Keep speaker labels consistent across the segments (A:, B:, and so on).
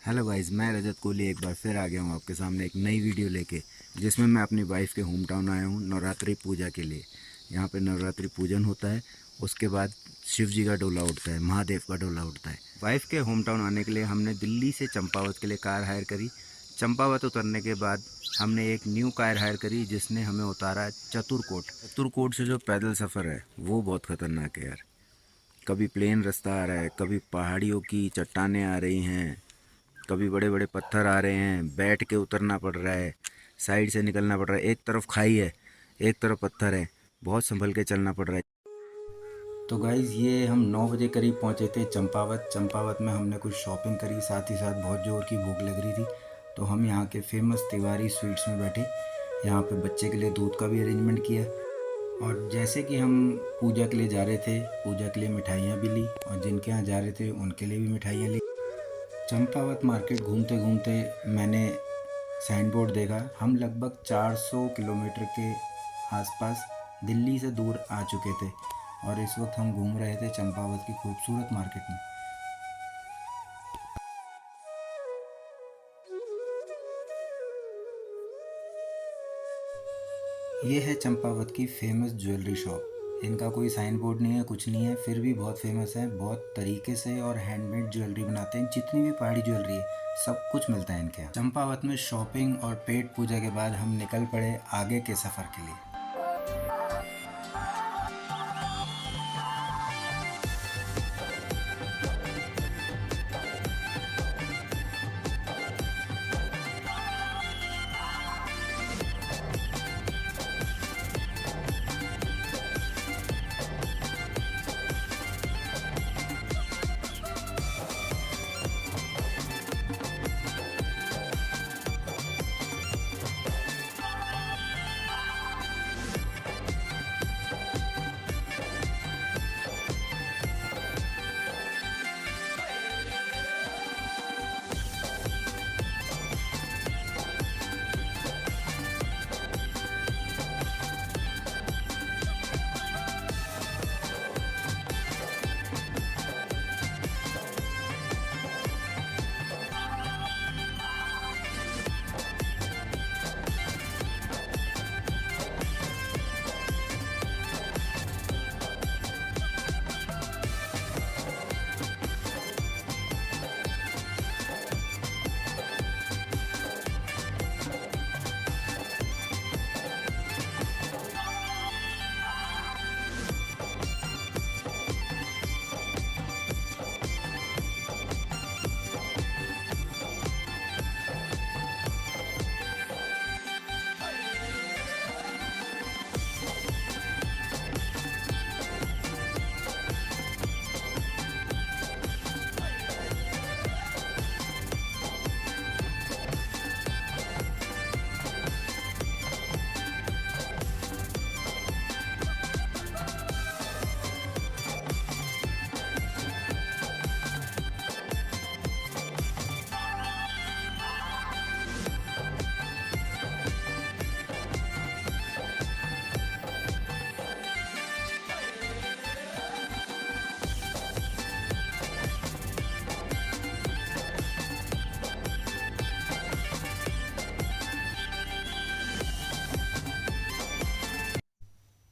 A: Hello guys, मैं रजत कोहली एक बार फिर आ गया हूँ आपके सामने एक नई वीडियो लेके, जिसमें मैं अपनी वाइफ के होम टाउन आया हूँ नवरात्रि पूजा के लिए। यहाँ पे नवरात्रि पूजन होता है। उसके बाद शिव जी का डोला उठता है, महादेव का डोला उठता है। वाइफ के होम टाउन आने के लिए हमने दिल्ली से चंपावत के लिए कार हायर करी। चंपावत उतरने के बाद हमने एक न्यू कार हायर करी जिसने हमें उतारा चतुरकोट। चतुरकोट से जो पैदल सफ़र है वो बहुत ख़तरनाक है यार। कभी प्लेन रास्ता आ रहा है, कभी पहाड़ियों की चट्टानें आ रही हैं, कभी बड़े बड़े पत्थर आ रहे हैं, बैठ के उतरना पड़ रहा है, साइड से निकलना पड़ रहा है। एक तरफ खाई है, एक तरफ पत्थर है, बहुत संभल के चलना पड़ रहा है। तो गाइज़, ये हम 9 बजे करीब पहुंचे थे चंपावत। चंपावत में हमने कुछ शॉपिंग करी, साथ ही साथ बहुत ज़ोर की भूख लग रही थी। तो हम यहाँ के फेमस तिवारी स्वीट्स में बैठे। यहाँ पे बच्चे के लिए दूध का भी अरेंजमेंट किया। और जैसे कि हम पूजा के लिए जा रहे थे, पूजा के लिए मिठाइयाँ भी ली, और जिनके यहाँ जा रहे थे उनके लिए भी मिठाइयाँ ली। चंपावत मार्केट घूमते घूमते मैंने साइन बोर्ड देखा। हम लगभग 400 किलोमीटर के आसपास दिल्ली से दूर आ चुके थे, और इस वक्त हम घूम रहे थे चंपावत की खूबसूरत मार्केट में। ये है चंपावत की फेमस ज्वेलरी शॉप। इनका कोई साइन बोर्ड नहीं है, कुछ नहीं है, फिर भी बहुत फेमस है। बहुत तरीके से और हैंडमेड ज्वेलरी बनाते हैं। जितनी भी पहाड़ी ज्वेलरी है सब कुछ मिलता है इनके यहाँ। चंपावत में शॉपिंग और पेट पूजा के बाद हम निकल पड़े आगे के सफ़र के लिए।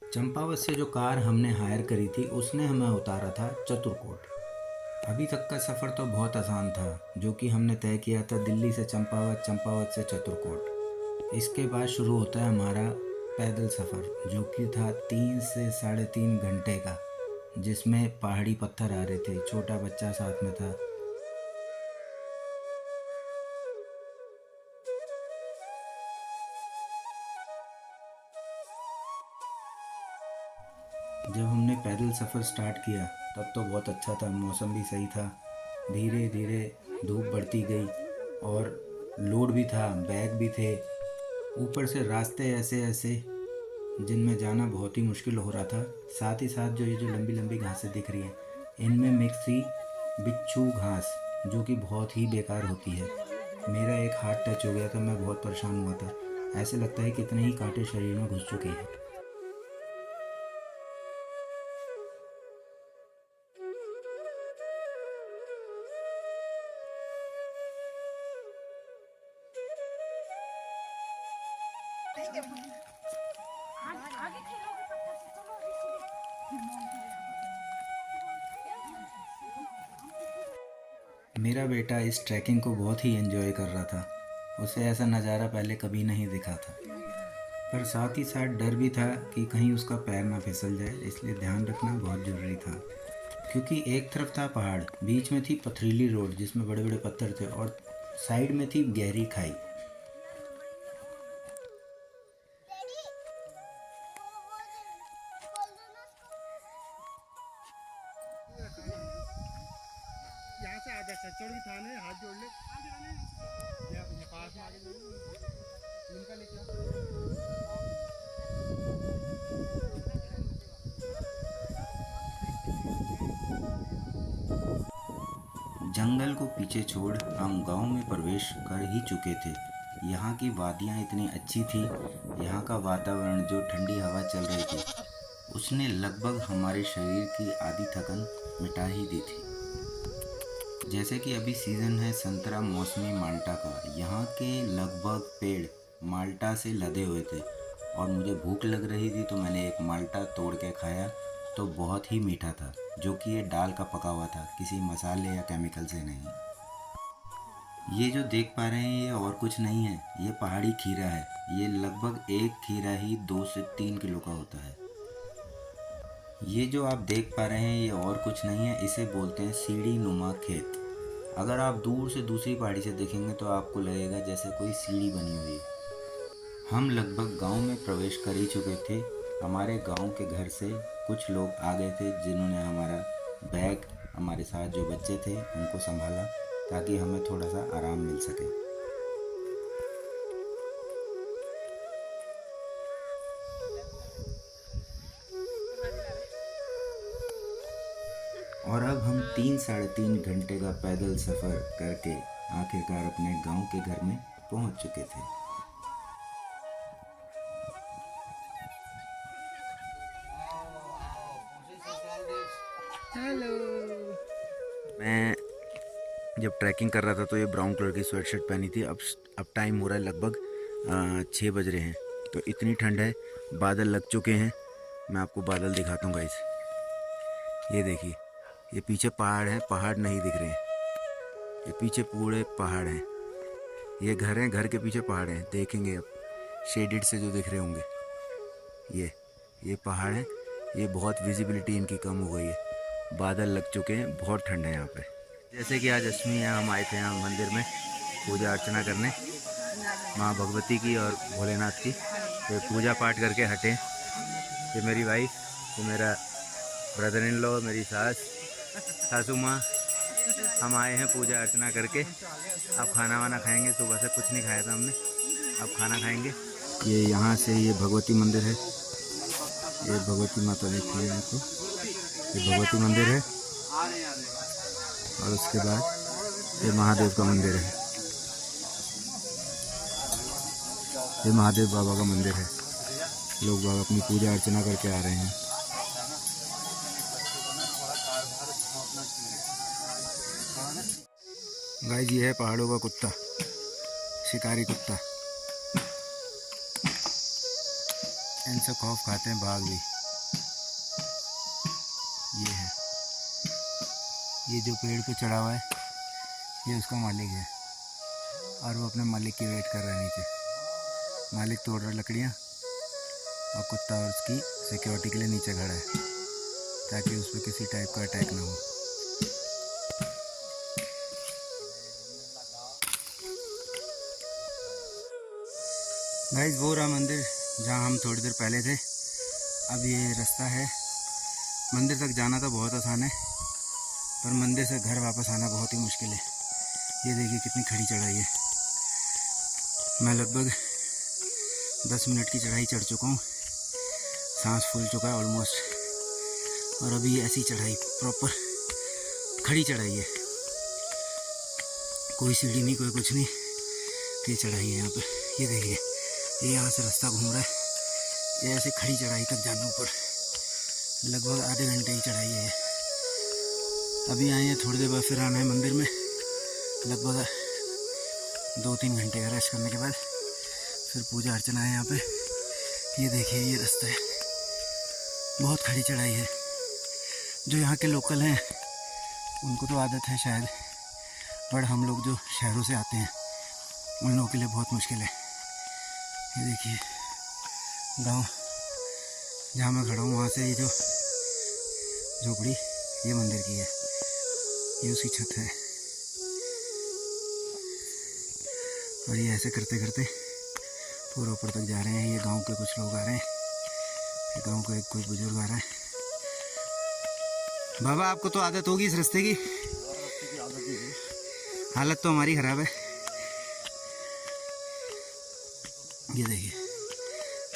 A: चंपावत से जो कार हमने हायर करी थी उसने हमें उतारा था चतुरकोट। अभी तक का सफ़र तो बहुत आसान था, जो कि हमने तय किया था दिल्ली से चंपावत, चंपावत से चतुरकोट। इसके बाद शुरू होता है हमारा पैदल सफ़र, जो कि था 3 से 3.5 घंटे का, जिसमें पहाड़ी पत्थर आ रहे थे, छोटा बच्चा साथ में था। जब हमने पैदल सफ़र स्टार्ट किया तब तो बहुत अच्छा था, मौसम भी सही था। धीरे धीरे धूप बढ़ती गई और लोड भी था, बैग भी थे। ऊपर से रास्ते ऐसे ऐसे जिनमें जाना बहुत ही मुश्किल हो रहा था। साथ ही साथ जो ये जो लंबी लंबी घासें दिख रही हैं, इनमें मिक्स थी बिच्छू घास, जो कि बहुत ही बेकार होती है। मेरा एक हाथ टच हो गया था, मैं बहुत परेशान हुआ था। ऐसे लगता है कितने ही कांटे शरीर में घुस चुके हैं। मेरा बेटा इस ट्रैकिंग को बहुत ही एंजॉय कर रहा था। उसे ऐसा नज़ारा पहले कभी नहीं दिखा था, पर साथ ही साथ डर भी था कि कहीं उसका पैर ना फिसल जाए, इसलिए ध्यान रखना बहुत ज़रूरी था। क्योंकि एक तरफ था पहाड़, बीच में थी पथरीली रोड जिसमें बड़े बड़े पत्थर थे, और साइड में थी गहरी खाई।
B: यहाँ से आगे चढ़ भी थाने हाथ जोड़ ले ये पास में आगे इनका लेके
A: जंगल को पीछे छोड़ हम गांव में प्रवेश कर ही चुके थे। यहाँ की वादियाँ इतनी अच्छी थी, यहाँ का वातावरण, जो ठंडी हवा चल रही थी, उसने लगभग हमारे शरीर की आधी थकन मिटा ही दी थी। जैसे कि अभी सीज़न है संतरा मौसमी माल्टा का, यहाँ के लगभग पेड़ माल्टा से लदे हुए थे, और मुझे भूख लग रही थी तो मैंने एक माल्टा तोड़ के खाया, तो बहुत ही मीठा था, जो कि ये दाल का पका हुआ था, किसी मसाले या केमिकल से नहीं। ये जो देख पा रहे हैं ये और कुछ नहीं है, ये पहाड़ी खीरा है। ये लगभग एक खीरा ही 2 से 3 किलो का होता है। ये जो आप देख पा रहे हैं ये और कुछ नहीं है, इसे बोलते हैं सीढ़ी नुमा खेत। अगर आप दूर से दूसरी पहाड़ी से देखेंगे तो आपको लगेगा जैसे कोई सीढ़ी बनी हुई है। हम लगभग गांव में प्रवेश कर ही चुके थे। हमारे गांव के घर से कुछ लोग आ गए थे जिन्होंने हमारा बैग, हमारे साथ जो बच्चे थे उनको संभाला, ताकि हमें थोड़ा सा आराम मिल सके। और अब हम 3-3.5 घंटे का पैदल सफ़र करके आखिरकार अपने गांव के घर में पहुंच चुके थे।
B: हेलो।
A: मैं जब ट्रैकिंग कर रहा था तो ये ब्राउन कलर की स्वेट शर्ट पहनी थी। अब टाइम हो रहा है लगभग 6 बज रहे हैं, तो इतनी ठंड है, बादल लग चुके हैं। मैं आपको बादल दिखाता हूँ गाइस, ये देखिए, ये पीछे पहाड़ है, पहाड़ नहीं दिख रहे हैं, ये पीछे पूरे पहाड़ हैं, ये घर हैं, घर के पीछे पहाड़ हैं, देखेंगे अब शेडेड से जो दिख रहे होंगे, ये पहाड़ हैं। ये बहुत विजिबिलिटी इनकी कम हो गई है, बादल लग चुके हैं, बहुत ठंड है यहाँ पे। जैसे कि आज अष्टमी है, हम आए थे यहाँ मंदिर में पूजा अर्चना करने माँ भगवती की और भोलेनाथ की। तो पूजा पाठ करके हटे। ये मेरी वाइफ, ये मेरा ब्रदर इन लॉ, मेरी सासू माँ, हम आए हैं पूजा अर्चना करके। अब खाना वाना खाएंगे, सुबह से कुछ नहीं खाया था हमने, अब खाना खाएंगे। ये यहाँ से ये भगवती मंदिर है, ये भगवती माता देखी है आपको, ये भगवती मंदिर है, और उसके बाद ये महादेव का मंदिर है, ये महादेव बाबा का मंदिर है। लोग बाबा अपनी पूजा अर्चना करके आ रहे हैं। गाइस, ये है पहाड़ों का कुत्ता, शिकारी कुत्ता। इनसे खौफ खाते हैं बाघ भी। ये है, ये जो पेड़ पे चढ़ा हुआ है ये उसका मालिक है, और वो अपने मालिक की वेट कर रहा है नीचे। मालिक तोड़ रहा है लकड़ियाँ, और कुत्ता और उसकी सिक्योरिटी के लिए नीचे खड़ा है, ताकि उस पर किसी टाइप का अटैक ना हो। गाइस, वो रहा मंदिर जहाँ हम थोड़ी देर पहले थे। अब ये रास्ता है, मंदिर तक जाना तो बहुत आसान है, पर मंदिर से घर वापस आना बहुत ही मुश्किल है। ये देखिए कितनी खड़ी चढ़ाई है। मैं लगभग 10 मिनट की चढ़ाई चढ़ चुका हूँ, सांस फूल चुका है ऑलमोस्ट, और अभी ऐसी चढ़ाई प्रॉपर खड़ी चढ़ाई है, कोई सीढ़ी नहीं, कोई कुछ नहीं, ये चढ़ाई है यहाँ पे। ये देखिए, ये यहाँ से रास्ता घूम रहा है, ये ऐसे खड़ी चढ़ाई तक जाना ऊपर, लगभग आधे घंटे की चढ़ाई है। अभी आए हैं, थोड़ी देर बाद फिर आना है मंदिर में। लगभग 2-3 घंटे का रेस्ट करने के बाद फिर पूजा अर्चना है यहाँ पे। ये देखिए ये रास्ता है, बहुत खड़ी चढ़ाई है। जो यहाँ के लोकल हैं उनको तो आदत है शायद, पर हम लोग जो शहरों से आते हैं उन लोगों के लिए बहुत मुश्किल है। ये देखिए गांव जहाँ मैं खड़ा हूँ वहाँ से ये जो झोपड़ी ये मंदिर की है, ये उसकी छत है। और ये ऐसे करते करते पूरा ऊपर तक जा रहे हैं। ये गांव के कुछ लोग आ रहे हैं, ये गांव का एक कोई बुजुर्ग आ रहा है। बाबा आपको तो आदत होगी इस रास्ते की? हालत तो हमारी खराब है। ये देखिए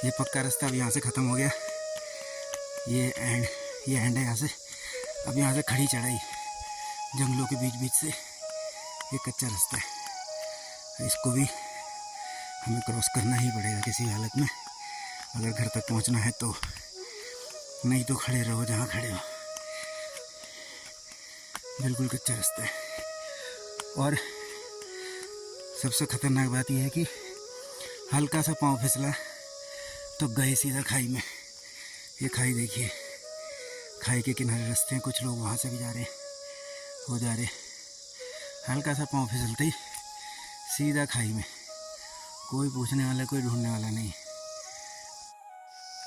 A: ये पक्का रास्ता अब यहाँ से ख़त्म हो गया। ये एंड है यहाँ से। अब यहाँ से खड़ी चढ़ाई जंगलों के बीच बीच से, ये कच्चा रास्ता है। इसको भी हमें क्रॉस करना ही पड़ेगा किसी हालत में, अगर घर तक पहुँचना है तो। नहीं तो खड़े रहो जहाँ खड़े हो। बिल्कुल कच्चा रास्ता है। और सबसे ख़तरनाक बात यह है कि हल्का सा पाँव फिसला तो गए सीधा खाई में। ये खाई देखिए, खाई के किनारे रास्ते हैं, कुछ लोग वहाँ से भी जा रहे हैं, हो जा रहे। हल्का सा पाँव फिसलते ही सीधा खाई में। कोई पूछने वाला, कोई ढूंढने वाला नहीं।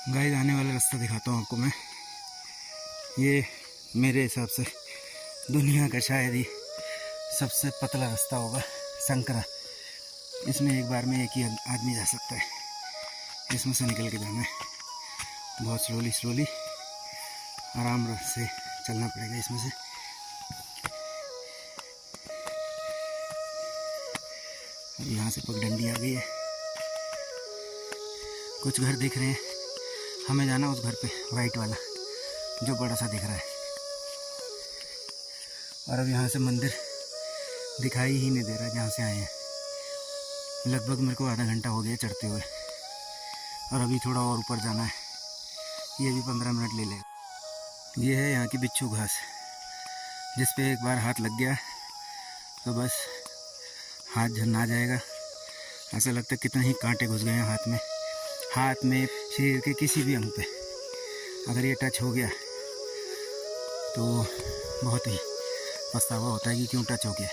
A: गाइस आने वाला रास्ता दिखाता हूँ आपको मैं। ये मेरे हिसाब से दुनिया का शायद ही सबसे पतला रास्ता होगा, संकरा। इसमें एक बार में एक ही आदमी जा सकता है। इसमें से निकल के जाना है, बहुत स्लोली आराम से चलना पड़ेगा इसमें से। यहाँ से पगडंडी आ गई है, कुछ घर दिख रहे हैं। हमें जाना उस घर पे, वाइट वाला जो बड़ा सा दिख रहा है। और अब यहाँ से मंदिर दिखाई ही नहीं दे रहा जहाँ से आए हैं। लगभग मेरे को आधा घंटा हो गया चढ़ते हुए, और अभी थोड़ा और ऊपर जाना है। ये भी 15 मिनट ले लेगा। ये है यहाँ की बिच्छू घास, जिस पे एक बार हाथ लग गया तो बस हाथ झन्ना जाएगा। ऐसा लगता है कितने ही कांटे घुस गए हैं हाथ में, शरीर के किसी भी अंग पे। अगर ये टच हो गया तो बहुत ही पछतावा होता है कि क्यों टच हो गया।